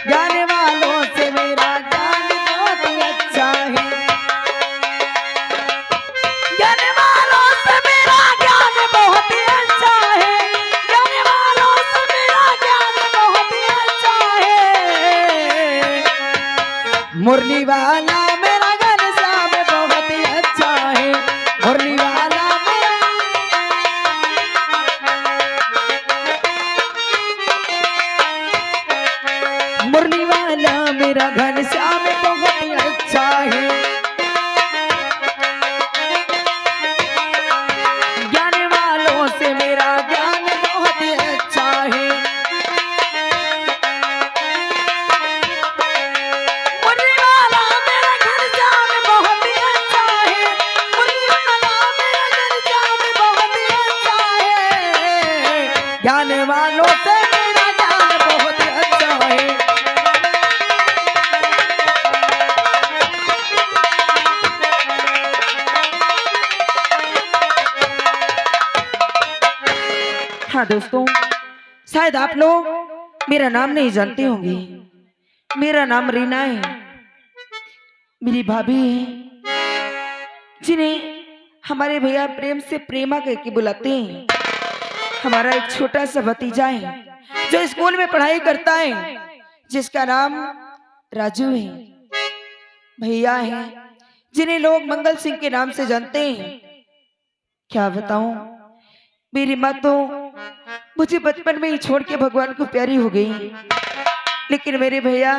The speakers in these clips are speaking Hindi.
जाने वालों से मेरा ज्ञान बहुत ही अच्छा है। जाने वालों से मेरा ज्ञान बहुत ही अच्छा है। जाने वालों से मेरा ज्ञान बहुत ही अच्छा है। मुरली वाला मेरा घनश्याम बहुत ही अच्छा है। मुरली वाला मुरली वाला मेरा घनश्याम बहुत ही अच्छा है। ज्ञान वालों से मेरा ज्ञान बहुत ही अच्छा है। मुरली वाला मेरा घनश्याम बहुत ही अच्छा है। मुरली वाला मेरा घनश्याम बहुत ही अच्छा है। ज्ञान वालों से मेरा ज्ञान बहुत ही अच्छा है। हाँ दोस्तों, शायद आप लोग मेरा नाम नहीं जानते होंगे। मेरा नाम रीना है। मेरी भाभी है, जिन्हें हमारे भैया प्रेम से प्रेमा कह के बुलाते हैं। हमारा एक छोटा सा भतीजा है जो स्कूल में पढ़ाई करता है, जिसका नाम राजू है। भैया है जिन्हें लोग मंगल सिंह के नाम से जानते हैं। क्या बताऊं, मेरी माँ तो मुझे बचपन में ही छोड़ के भगवान को प्यारी हो गई, लेकिन मेरे भैया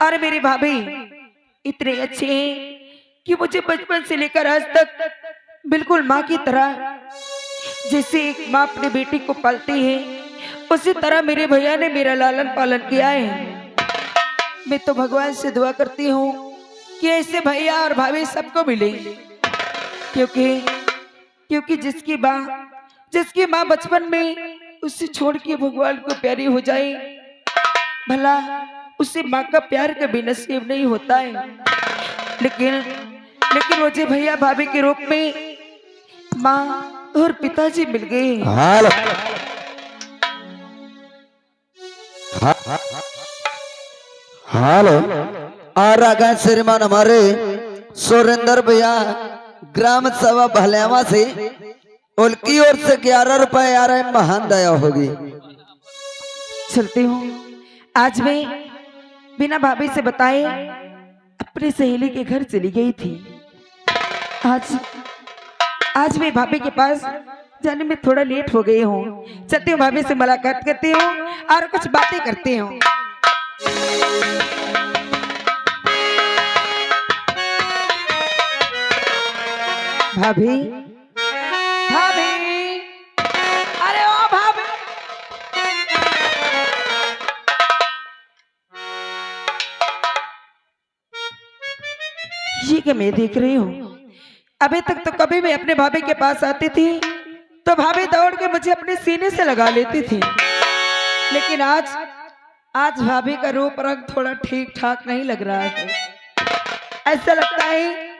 और मेरी भाभी इतने अच्छे हैं कि मुझे बचपन से लेकर आज तक बिल्कुल माँ की तरह, जैसे एक माँ अपने बेटी को पालती है, उसी तरह मेरे भैया ने मेरा लालन पालन किया है। मैं तो भगवान से दुआ करती हूँ कि ऐसे भैया और भाभी सबको मिले, क्योंकि क्योंकि जिसकी माँ बचपन में उससे छोड़ के भगवान को प्यारी हो जाए, भला उसे माँ का प्यार कभी नसीब नहीं होता है। लेकिन लेकिन मुझे भैया भाभी के रूप में माँ और पिताजी मिल गए। हेलो। और आगा श्रीमान हमारे सुरेंद्र भैया ग्राम सभा भलेवा से उनकी ओर से 11 रुपए आ रहे, महान दया होगी। चलती हूँ। आज मैं बिना भाभी से बताए अपनी सहेली के घर चली गई थी। आज मैं भाभी के पास जाने में थोड़ा लेट हो गई हूँ। चलती हूँ, भाभी से मुलाकात करती हूँ और कुछ बातें करती हूँ। भाभी, भाभी, अरे ओ भाभी, ये क्या मैं देख रही हूँ? अभी तक तो कभी भी अपने भाभी के पास आती थी तो भाभी दौड़ के मुझे अपने सीने से लगा लेती थी, लेकिन आज भाभी का रूप रंग थोड़ा ठीक ठाक नहीं लग रहा है। ऐसा लगता है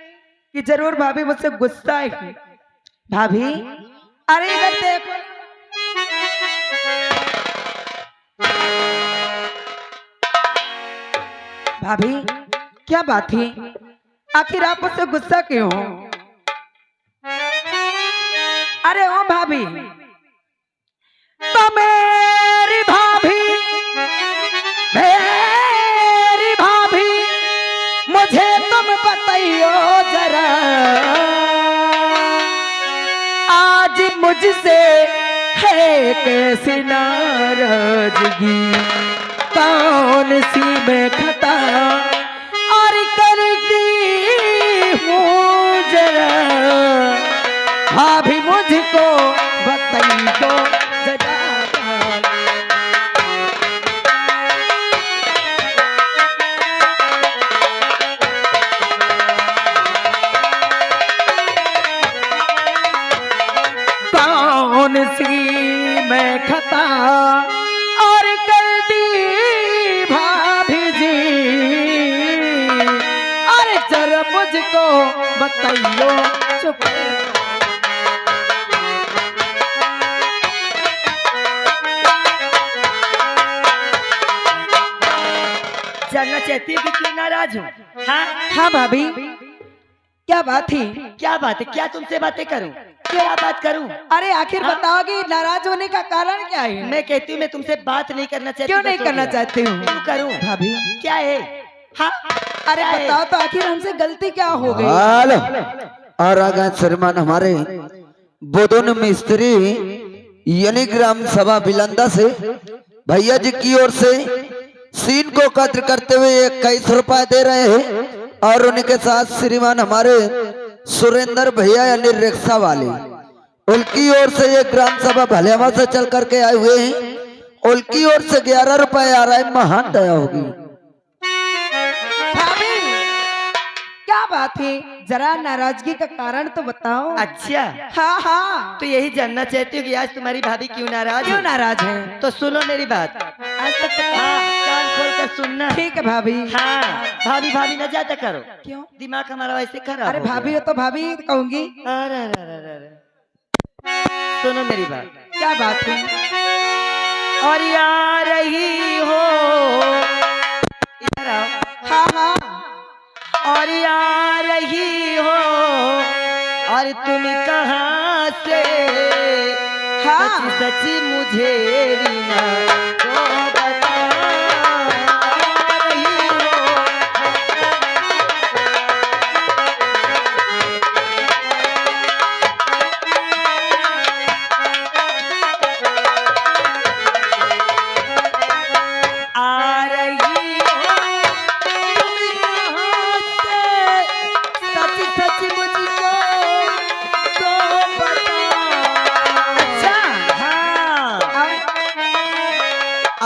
कि जरूर भाभी मुझसे गुस्सा है। भाभी, अरे इधर देखो। भाभी, क्या बात है? आखिर आप मुझसे गुस्सा क्यों हो? अरे ओ भाभी, तो मेरी भाभी मुझे तुम बताइयो जरा, आज मुझसे है कैसी नाराजगी, कौन सी मैं खता और करती हूँ जरा, भाभी मुझको बताइयो जरा। कौन सी मैं खता और कर दी भाभी जी, अरे जरा मुझको बताइयो। चुप। जानना चाहती हो कि क्यों नाराज हूँ? हाँ, हाँ भाभी, क्या बात थी? क्या बात है? क्या तुमसे बातें करूं? क्या बात करूं? अरे आखिर हाँ? बताओगे नाराज होने का कारण क्या है? मैं कहती हूँ मैं तुमसे बात नहीं करना चाहती। क्यों नहीं बस हो करना गया। चाहती हूँ? क्यों करूं? भाभी, क्या है? हाँ, अरे क्या है? बताओ तो आखिर हमसे गलती क्या हो गई? हेलो और आगा श्रीमान हमारे बोधन मिस्त्री यानी ग्राम सभा बिलंदा से भैया जी की ओर से सीन को कद्र करते हुए 21 रुपए दे रहे हैं और उनके साथ श्रीमान हमारे सुरेंद्र भैया यानी रिक्शा वाले उनकी ओर से ये ग्राम सभा भलेवा से चल करके आए हुए हैं। उनकी ओर से 11 रुपए आ रहा है। महान दया होगी। भाभी, क्या बात है? जरा नाराजगी का कारण तो बताओ। अच्छा, हाँ हाँ, तो यही जानना चाहती हूँ कि आज तुम्हारी भाभी क्यों नाराज क्यों है? नाराज है? तो सुनो मेरी बात। आज तक तो हाँ, कान खोल कर सुनना। ठीक है भाभी। हाँ, भाभी भाभी न ज्यादा करो, क्यों? दिमाग हमारा वैसे खराब अरे हो गया। भाभी हो तो भाभी कहूंगी। अरे अरे अरे अरे। सुनो मेरी बात। क्या बात है? और या रही हो, इधर आओ। हाँ हाँ, और या रही हो, और तुम कहाँ से? हाँ। सच सच मुझे रीना तो बता रही हो। आ रही हो तुम यहाँ से, सच सच मुझको तो बता। अच्छा, हाँ,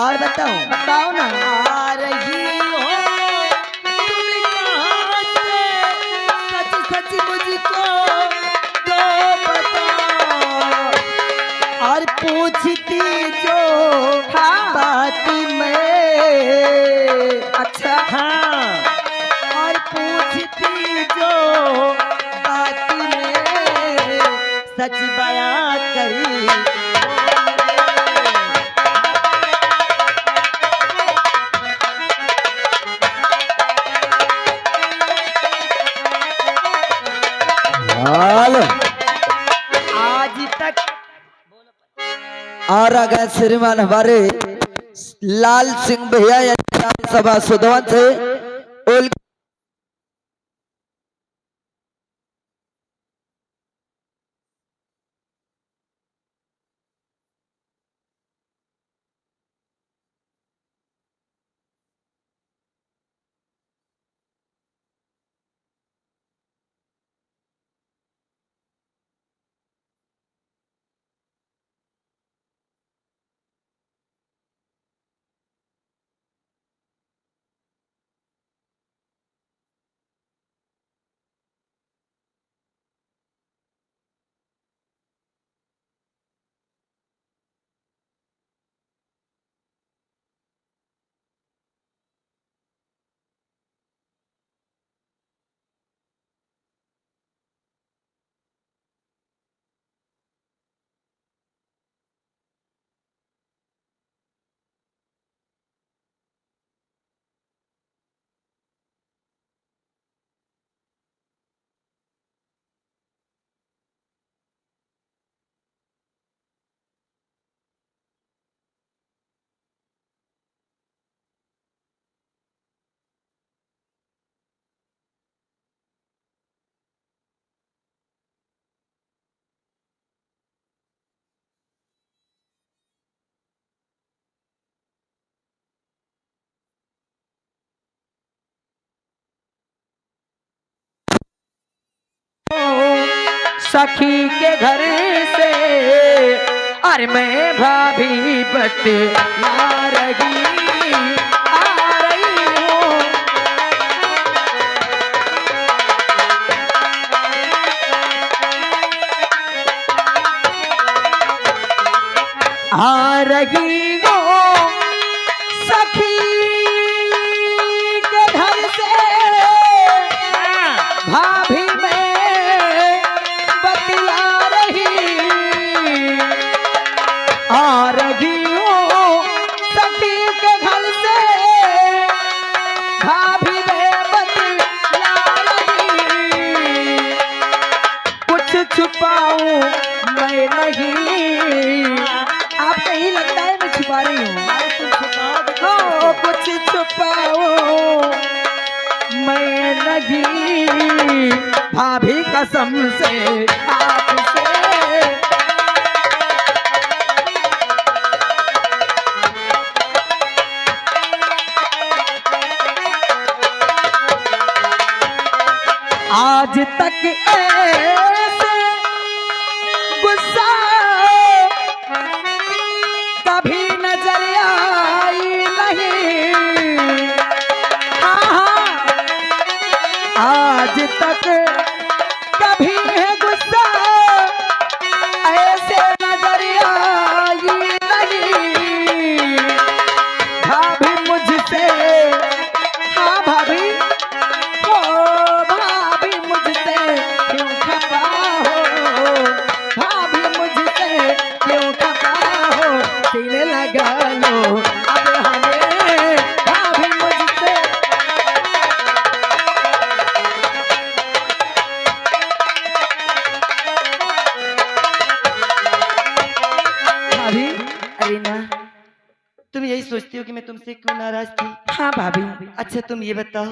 और बताऊं? बताओ ना। आ रही हो तुम कहाँ से, सच सच मुझको तो बता। और पूछती जो हाँ। बात मैं, अच्छा, हाँ, और पूछती जो बात मैं, सच बयां करी हेलो आज तक। और आगे श्रीमान हमारे लाल सिंह भैया यानी ग्राम सभा सुधवन से उल सखी के घर से अरे मैं भाभी बतला रही आ रही हूँ। आ रही हूँ सखी के घर से भाभी मैं बतला रही आ रही हूँ सखी के लगी भाभी कसम से आपसे। आज तक ऐसे गुस्सा कभी नजर आई नहीं। हाँ, आज तक कभी है गुस्सा ऐसे नजर आई नहीं। भाभी मुझसे, हाँ भाभी, ओ भाभी मुझसे क्यों खफा हो, भाभी मुझसे क्यों खफा हो, सीने लगा लो अब हमें भाभी मुझसे। भाभी, अरीना, तुम यही सोचती हो कि मैं तुमसे क्यों नाराज थी? हाँ भाभी। अच्छा तुम ये बताओ,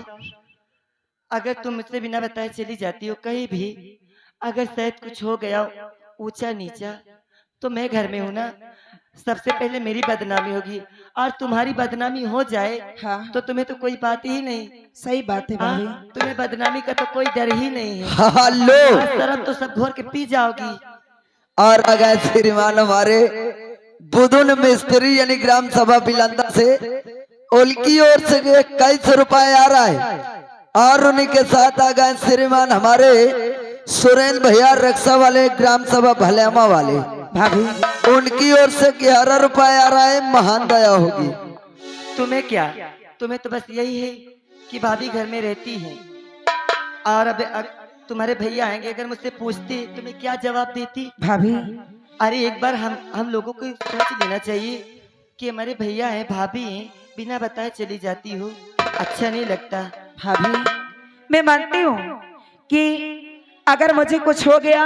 अगर तुम मुझसे बिना बताए चली जाती हो कहीं भी, अगर शायद कुछ हो गया ऊंचा नीचा, तो मैं घर में हूं ना, सबसे पहले मेरी बदनामी होगी। और तुम्हारी बदनामी हो जाए हाँ, तो तुम्हें तो कोई बात ही नहीं। सही बात है हाँ, भाभी। तुम्हें बदनामी का तो कोई डर ही नहीं है। हेलो। आज शर्म तो सब घोर के पी जाओगी। और अगर श्रीमान हमारे बुधुन मिस्त्री यानी ग्राम सभा बिलंदा से उनकी ओर से 21 रुपए आ रहा है। और उन्हीं के साथ आ गए श्रीमान हमारे सुरेंद्र भैया रक्षा वाले ग्राम सभा भलेमा वाले, भाभी उनकी ओर से 11 रुपए आ रहा है। महान दया होगी। तुम्हें क्या, तुम्हें तो बस यही है कि भाभी घर में रहती है। और अब तुम्हारे भैया आएंगे, अगर मुझसे पूछते तुम्हें क्या जवाब देती? भाभी अरे एक बार हम लोगों को सोच लेना चाहिए कि हमारे भैया हैं, भाभी हैं, बिना बताए चली जाती हो, अच्छा नहीं लगता। भाभी, मैं मानती हूँ कि अगर मुझे कुछ हो गया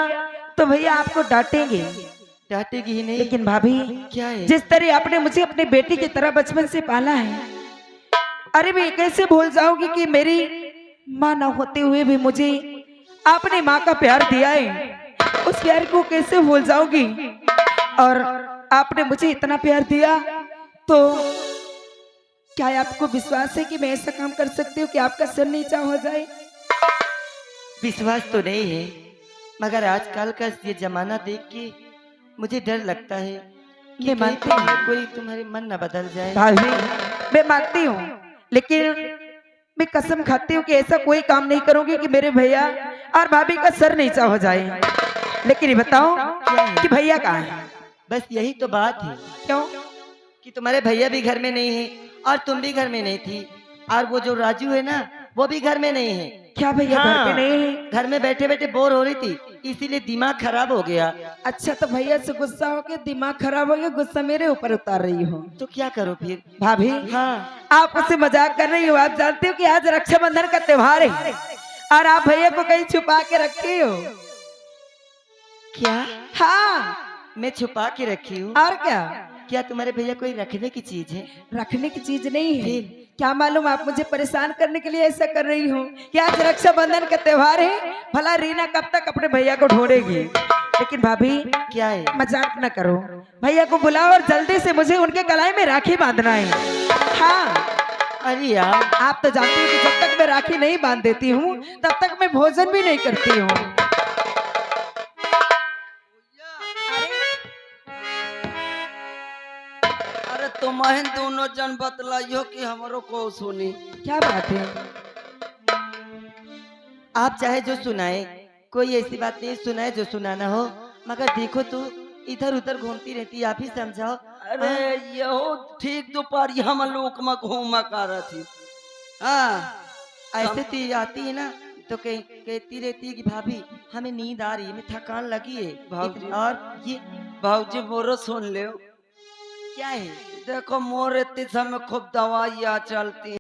तो भैया आपको डांटेंगे, डांटेगी ही नहीं। लेकिन भाभी क्या है? जिस तरह आपने मुझे अपनी बेटी की तरह बचपन से पाला है, अरे मैं कैसे भूल जाऊंगी कि मेरी माँ न होते हुए भी मुझे आपने माँ का प्यार दिया है, उस प्यार को कैसे भूल जाऊंगी। और आपने मुझे इतना प्यार दिया तो क्या आपको विश्वास है कि मैं ऐसा काम कर सकती हूँ कि आपका सिर नीचा हो जाए? विश्वास तो नहीं है, मगर आजकल का ये जमाना देख के मुझे डर लगता है कि मैं कहीं मानती हूँ कोई तुम्हारे मन न बदल जाए। भाभी, मैं मानती हूँ, लेकिन मैं कसम खाती हूँ कि ऐसा कोई काम नहीं करूंगी कि मेरे भैया और भाभी का सर नीचा हो जाए। लेकिन ये बताओ कि भैया कहाँ है? बस यही तो बात है क्यों? कि तुम्हारे भैया भी घर में नहीं है और तुम भी घर में नहीं थी, और वो जो राजू है ना वो भी घर में नहीं है। क्या भैया घर पे नहीं है? घर में बैठे बैठे बोर हो रही थी, इसीलिए दिमाग खराब हो गया। अच्छा, तो भैया से गुस्सा हो के दिमाग खराब हो गया, गुस्सा मेरे ऊपर उतार रही हो? तो क्या करो फिर? भाभी, हाँ, आप उससे मजाक कर रही हो। आप जानते हो कि आज रक्षाबंधन का त्योहार है और आप भैया को कहीं छुपा के रखी हो। क्या? हाँ, मैं छुपा के रखी हूँ? और क्या? क्या तुम्हारे भैया कोई रखने की चीज है? रखने की चीज नहीं है। फिर? क्या मालूम आप मुझे परेशान करने के लिए ऐसा कर रही हो कि आज रक्षाबंधन का त्योहार है, भला रीना कब तक अपने भैया को ढूंढेगी। लेकिन भाभी क्या है? मजाक न करो, भैया को बुलाओ और जल्दी से मुझे उनके कलाई में राखी बांधना है। हाँ, अरे यार, आप तो जानती हो कि जब तक मैं राखी नहीं बांध देती हूँ तब तक मैं भोजन भी नहीं करती हूँ। अरे तुम्हें दोनों जन बतलाइयो कि हमरो को सुनी। क्या बात है? आप चाहे जो सुनाए, कोई ऐसी बात नहीं सुनाए जो सुनाना हो, मगर देखो तो इधर उधर घूमती रहती, आप ही समझाओ। अरे यहो ठीक दोपहर हम लोक में घूमा कर थी। हाँ, ऐसे तो ये आती है ना तो कहती रहती है कि भाभी हमें नींद आ रही है, हमें थकान लगी है। भाभी। और ये भाजी मोरो सुन ले। क्या है? देखो मोर इतने समय खूब दवाइयाँ चलती